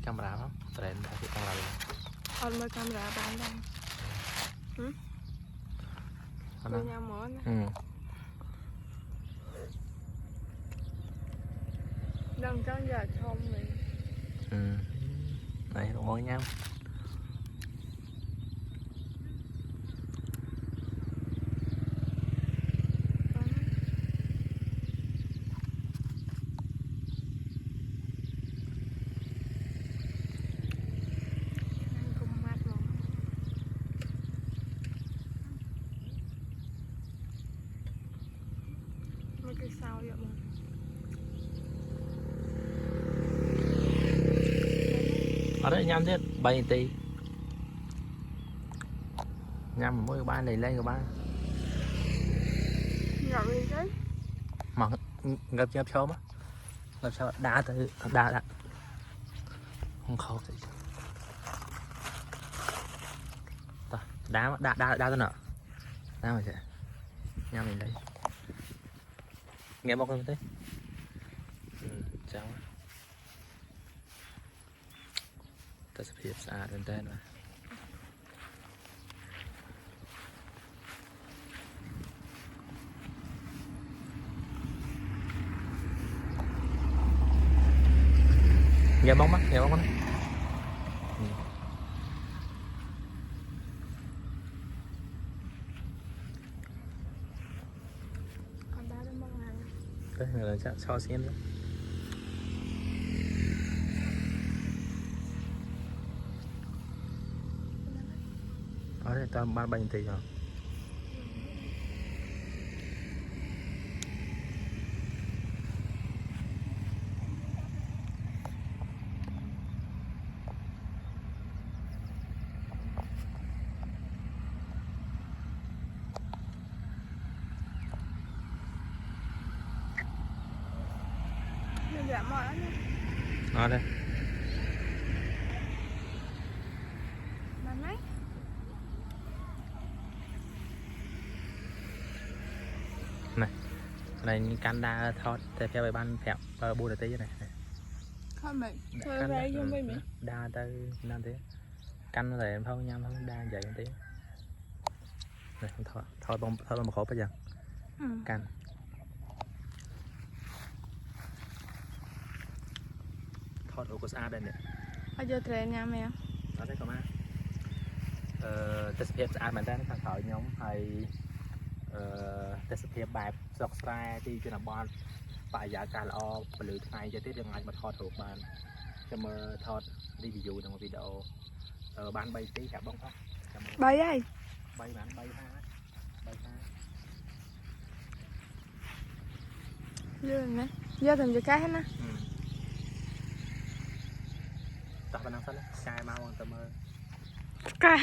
camera không? Trend thì camera. On mới camera bán đây. Đưa nhau món. Đang cho giờ không mình. Này nó món nhau. Cái sao vậy mà ở đấy nhâm thế bay tì nhâm mỗi ba này lên rồi ba nhỏ gì đấy mà gặp chớp sớm á gặp sao đá từ đá không khó gì đá tôi nợ đá mà vậy nhâm mình đây nghe bóc không thế chào ta sẽ hiệp xa đến tên mà nghe bóng mắt đấy còn đá đến bằng hàng đấy là cho xem nữa ở đây ta ba bảy tỷ rồi dạ mọi ở đây bán mấy này này như Canada thọt theo bài ban phèo bùa là tí này không mày thôi đây không biết mày đa tới nam thế canh nó em thôi nhâm không đa vậy tí này thôi bông khổ bây giờ canh thôi đủ của xa đây nè bây giờ trend nha mẹ ở đây có má test hiệp xa mình đang thằng thợ nhóm hay test hiệp bài dọc xa đi cho làm bon phải giá cả là o và lưỡi ngày cho tết ngày mà thọt thuộc bàn cho mà thọt đi ví dụ trong một video bán bay tí cả bông không bay ai bay bán bay ha giờ nè giờ thằng gì cái hết nè tập vào năng sân cái mau tầm cái